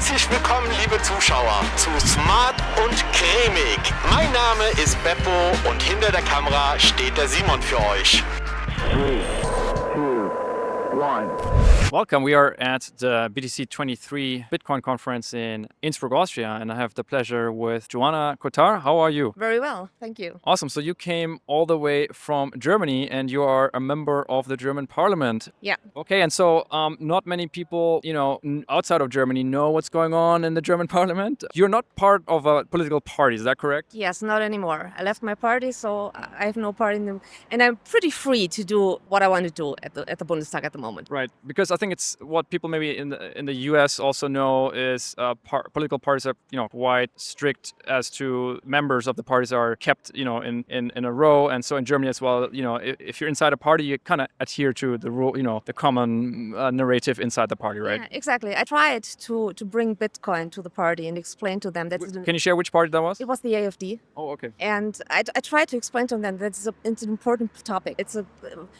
Herzlich willkommen, liebe Zuschauer, zu Smart und Cremig. Mein Name ist Beppo und hinter der Kamera steht der Simon für euch. 3, 2, 1. Welcome. We are at the BTC 23 Bitcoin conference in Innsbruck, Austria, and I have the pleasure with Joanna Kotar. How are you? Very well, thank you. Awesome. So you came all the way from Germany and you are a member of the German parliament. Yeah. Okay, and so not many people, outside of Germany know what's going on in the German parliament. You're not part of a political party, is that correct? Yes, not anymore. I left my party, so I have no part in them, and I'm pretty free to do what I want to do at the Bundestag at the moment. Right, because I think it's what people maybe in the US also know is political parties are quite strict as to members of the parties are kept in a row, and so in Germany as well, if you're inside a party, you kind of adhere to the rule, the common narrative inside the party, right? Yeah, exactly. I tried to bring Bitcoin to the party and explain to them that Can you share which party that was? it was the AfD. Oh, okay. And I tried to explain to them that it's an important topic. It's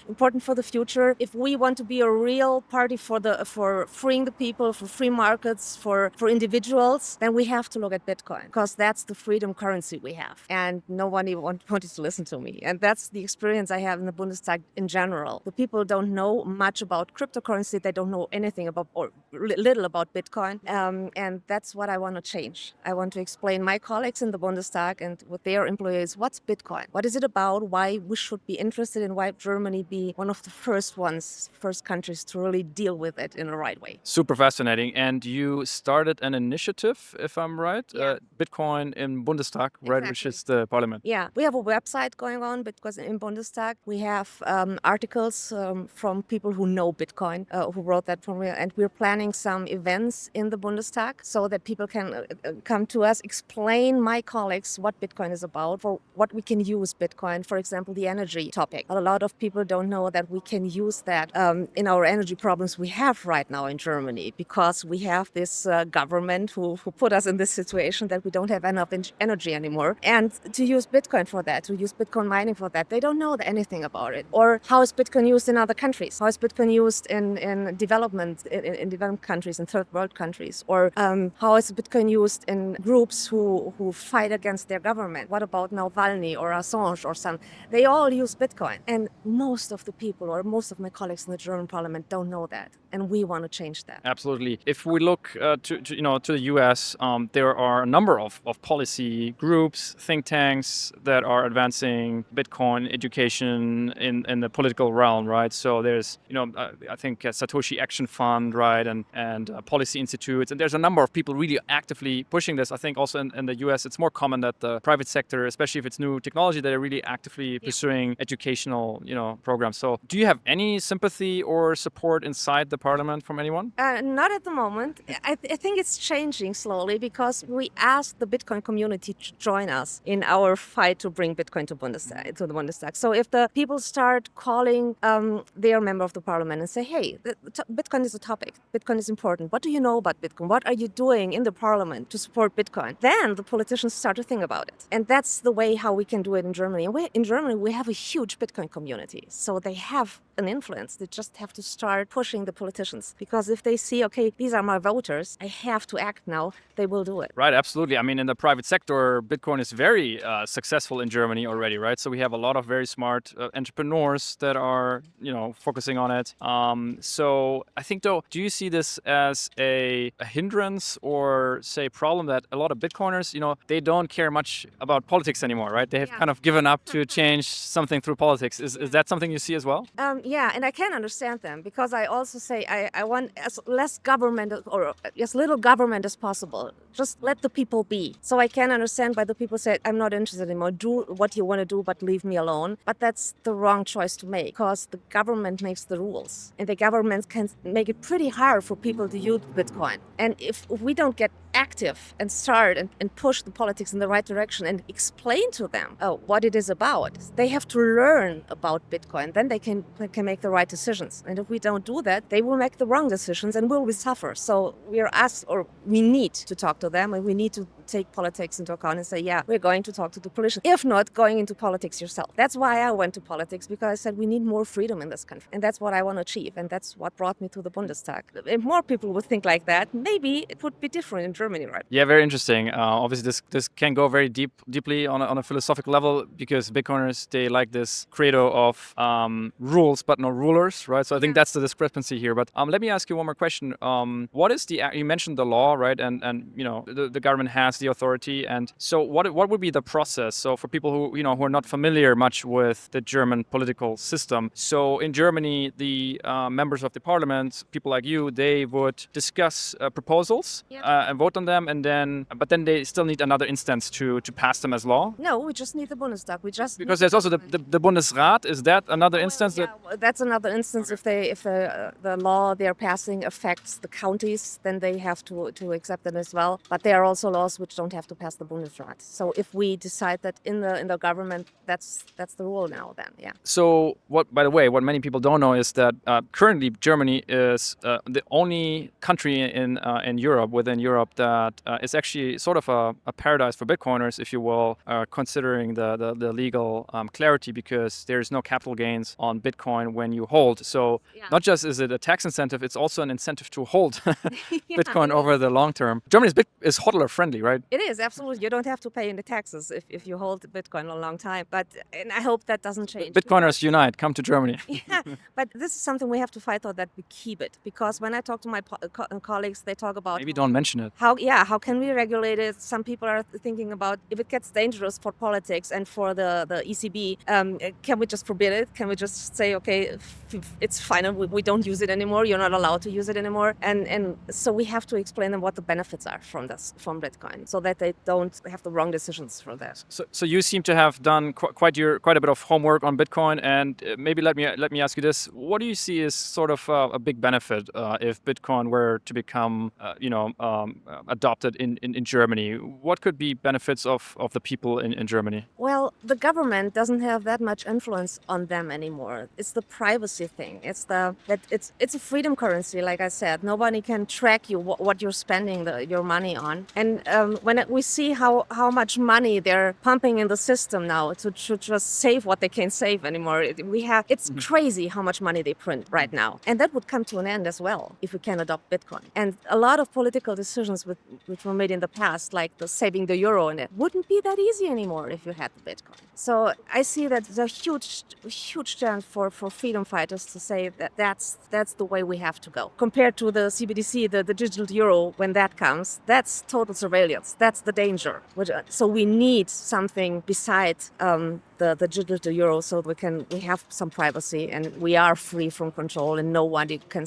important for the future. If we want to be a real party for freeing the people, for free markets, for individuals, then we have to look at Bitcoin, because that's the freedom currency we have. And no one even wanted to listen to me. And that's the experience I have in the Bundestag in general. The people don't know much about cryptocurrency. They don't know anything about or little about Bitcoin. And that's what I want to change. I want to explain my colleagues in the Bundestag and with their employees, what's Bitcoin? What is it about? Why we should be interested in why Germany be one of the first countries to really deal with it in the right way. Super fascinating. And you started an initiative, if I'm right, Yeah. Bitcoin in Bundestag, right, which Exactly. is the parliament. Yeah, we have a website going on because in Bundestag we have articles from people who know Bitcoin, who wrote that from here, and we're planning some events in the Bundestag so that people can come to us, explain my colleagues what Bitcoin is about, for what we can use Bitcoin, for example, the energy topic. A lot of people don't know that we can use that in our energy problems we have right now in Germany, because we have this government who put us in this situation that we don't have enough energy anymore. And to use Bitcoin for that, to use Bitcoin mining for that, they don't know anything about it. Or how is Bitcoin used in other countries? How is Bitcoin used in development, in developed countries, in third world countries? Or how is Bitcoin used in groups who fight against their government? What about Navalny or Assange or some? They all use Bitcoin. And most of the people, or most of my colleagues in the German parliament, don't know that. And we want to change that. Absolutely. If we look to the US, there are a number of policy groups, think tanks that are advancing Bitcoin education in the political realm, right? So there's, I think Satoshi Action Fund, right, and policy institutes, and there's a number of people really actively pushing this. I think also in the US, it's more common that the private sector, especially if it's new technology, they're really actively pursuing educational, programs. So do you have any sympathy or support inside the parliament from anyone? Not at the moment. I think it's changing slowly because we asked the Bitcoin community to join us in our fight to bring Bitcoin to the Bundestag. So if the people start calling their member of the parliament and say, hey, Bitcoin is a topic. Bitcoin is important. What do you know about Bitcoin? What are you doing in the parliament to support Bitcoin? Then the politicians start to think about it. And that's the way how we can do it in Germany. And in Germany, we have a huge Bitcoin community. So they have an influence. They just have to start pushing the politicians, because if they see, okay, these are my voters, I have to act now, they will do it. Right, absolutely. I mean, in the private sector, Bitcoin is very successful in Germany already, right? So we have a lot of very smart entrepreneurs that are, focusing on it. So I think, though, do you see this as a hindrance or, say, problem that a lot of Bitcoiners, they don't care much about politics anymore, right? They have kind of given up to change something through politics. Is that something you see as well? Yeah, and I can understand them, because I also say I want as less government or as little government as possible. Just let the people be. So I can understand why the people say, I'm not interested anymore. Do what you want to do, but leave me alone. But that's the wrong choice to make, because the government makes the rules. And the government can make it pretty hard for people to use Bitcoin. And if we don't get active and start and push the politics in the right direction and explain to them what it is about, they have to learn about Bitcoin. Then they can make the right decisions. And if we don't do that, they will make the wrong decisions and will suffer. So we need to talk to them, and we need to take politics into account and say, yeah, we're going to talk to the politicians. If not, going into politics yourself. That's why I went to politics, because I said we need more freedom in this country. And that's what I want to achieve. And that's what brought me to the Bundestag. If more people would think like that, maybe it would be different in Germany, right? Yeah, very interesting. Obviously, this can go very deeply on a philosophical level, because Bitcoiners, they like this credo of rules but no rulers, right? So I think that's the discrepancy here. But let me ask you one more question. What is you mentioned the law, right? And you know, the government has the authority. And so what would be the process? So for people who who are not familiar much with the German political system, so in Germany, the members of the parliament, people like you, they would discuss proposals and vote on them, and but then they still need another instance to pass them as law. No, we just need the Bundestag. Because there's also the Bundesrat. Is that another instance? That's another instance. If the law they're passing affects the counties, then they have to accept it as well. But there are also laws which don't have to pass the Bundesrat. So if we decide that in the government, that's the rule now. Then So by the way, what many people don't know is that currently Germany is the only country in Europe, within Europe, that is actually sort of a paradise for Bitcoiners, if you will, considering the legal clarity, because there's no capital gains on Bitcoin when you hold. So not just is it a tax incentive, it's also an incentive to hold Bitcoin over the long term. Germany is hodler friendly, right? It is, absolutely. You don't have to pay any taxes if you hold Bitcoin a long time. And I hope that doesn't change. Bitcoiners unite, come to Germany. But this is something we have to fight for, that we keep it. Because when I talk to my colleagues, they talk about maybe don't mention it. How can we regulate it? Some people are thinking about, if it gets dangerous for politics and for the ECB, can we just forbid it? Can we just say, okay, it's fine, we don't use it anymore, you're not allowed to use it anymore? And so we have to explain them what the benefits are from Bitcoin, so that they don't have the wrong decisions for that. So you seem to have done quite a bit of homework on Bitcoin, and maybe let me ask you this: what do you see as sort of a big benefit if Bitcoin were to become adopted in Germany? What could be benefits of the people in Germany? Well, the government doesn't have that much influence on them anymore. It's the privacy thing. It's a freedom currency, like I said. Nobody can track you what you're spending your money on. And when we see how much money they're pumping in the system now to just save what they can't save anymore, it's crazy how much money they print right now. And that would come to an end as well if we can adopt Bitcoin. And a lot of political decisions which were made in the past, like saving the euro, and it wouldn't be that easy anymore if you had the Bitcoin. So I see that there's a huge chance for freedom fighters to say that that's the way we have to go. Compared to the CBDC, the digital euro, when that comes, that's total surveillance. That's the danger. So we need something besides the digital euro, so we have some privacy and we are free from control, and nobody can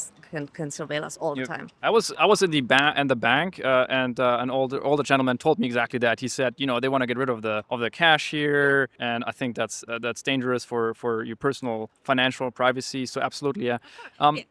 surveil us all the time. I was in the bank, and an older gentleman told me exactly that. He said, they want to get rid of the cash here, and I think that's dangerous for your personal financial privacy. So absolutely, yeah.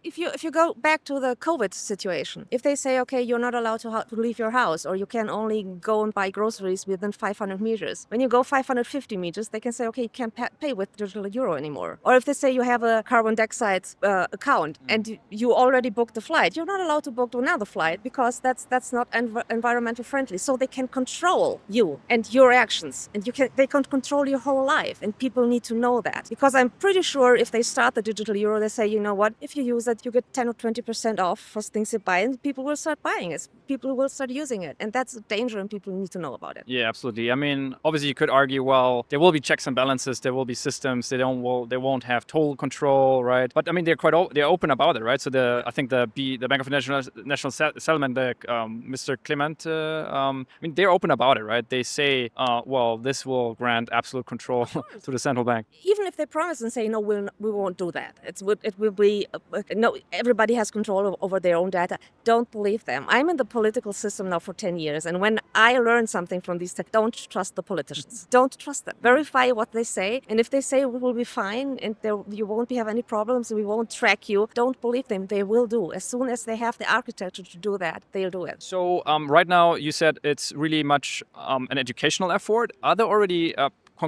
If you go back to the COVID situation, if they say, okay, you're not allowed to leave your house, or you can only go and buy groceries within 500 meters. When you go 550 meters, they can say, okay, you can't pay with digital euro anymore. Or if they say you have a carbon dioxide account and you already booked the flight, you're not allowed to book another flight because that's not environmental friendly. So they can control you and your actions, and they can control your whole life. And people need to know that, because I'm pretty sure if they start the digital euro, they say, you know what, if you use it, you get 10 or 20% off for things you buy, and people will start buying it. People will start using it, and that's a danger, and people need to know about it. Yeah, absolutely. I mean, obviously, you could argue, well, there will be checks and balances, there will be systems, they won't have total control, right? But I mean, they're open about it, right? So I think the Bank of National Settlement, Mr. Clement, I mean, they're open about it, right? They say, well, this will grant absolute control to the central bank. Even if they promise and say, no, we won't do that. It will be no. Everybody has control over their own data. Don't believe them. I'm in the political system now for 10 years, and when I learn something from these, don't trust the politicians. Don't trust them. Verify what they say, and if they say we will be fine and you won't have any problems, we won't track you, don't believe them. They will do. As soon as they have the architecture to do that, they'll do it. So right now, you said it's really much an educational effort. Are there already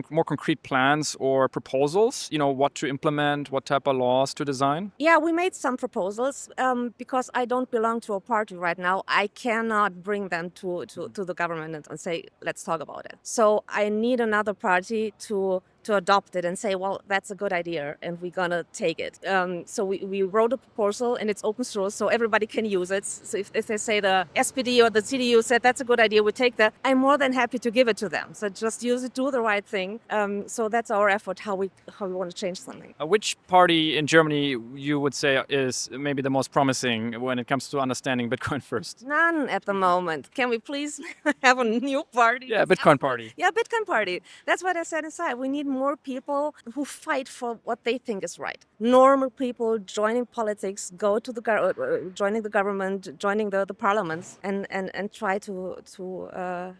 more concrete plans or proposals? What to implement, what type of laws to design? Yeah, we made some proposals because I don't belong to a party right now. I cannot bring them to the government and say, let's talk about it. So I need another party to adopt it and say, well, that's a good idea and we're gonna take it. So we wrote a proposal and it's open source so everybody can use it. So if they say the SPD or the CDU said that's a good idea, we take that. I'm more than happy to give it to them. So just use it, do the right thing. So that's our effort, how we want to change something. Which party in Germany you would say is maybe the most promising when it comes to understanding Bitcoin first? None at the moment. Can we please have a new party? Yeah, Bitcoin party. Yeah, Bitcoin party. That's what I said inside. We need more people who fight for what they think is right. Normal people joining politics, joining the government, joining the parliaments, and try to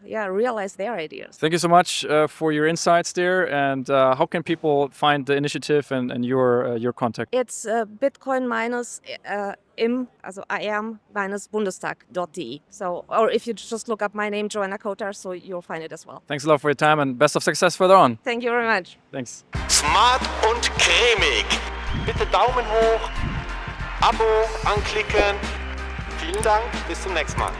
realize their ideas. Thank you so much for your insights there. And how can people find the initiative and your contact? It's Bitcoin minus im-bundestag.de. So, or if you just look up my name, Joanna Kotar, so you'll find it as well. Thanks a lot for your time and best of success further on. Thank you very much. Thanks. Smart und cremig. Bitte Daumen hoch, Abo anklicken. Vielen Dank, bis zum nächsten Mal.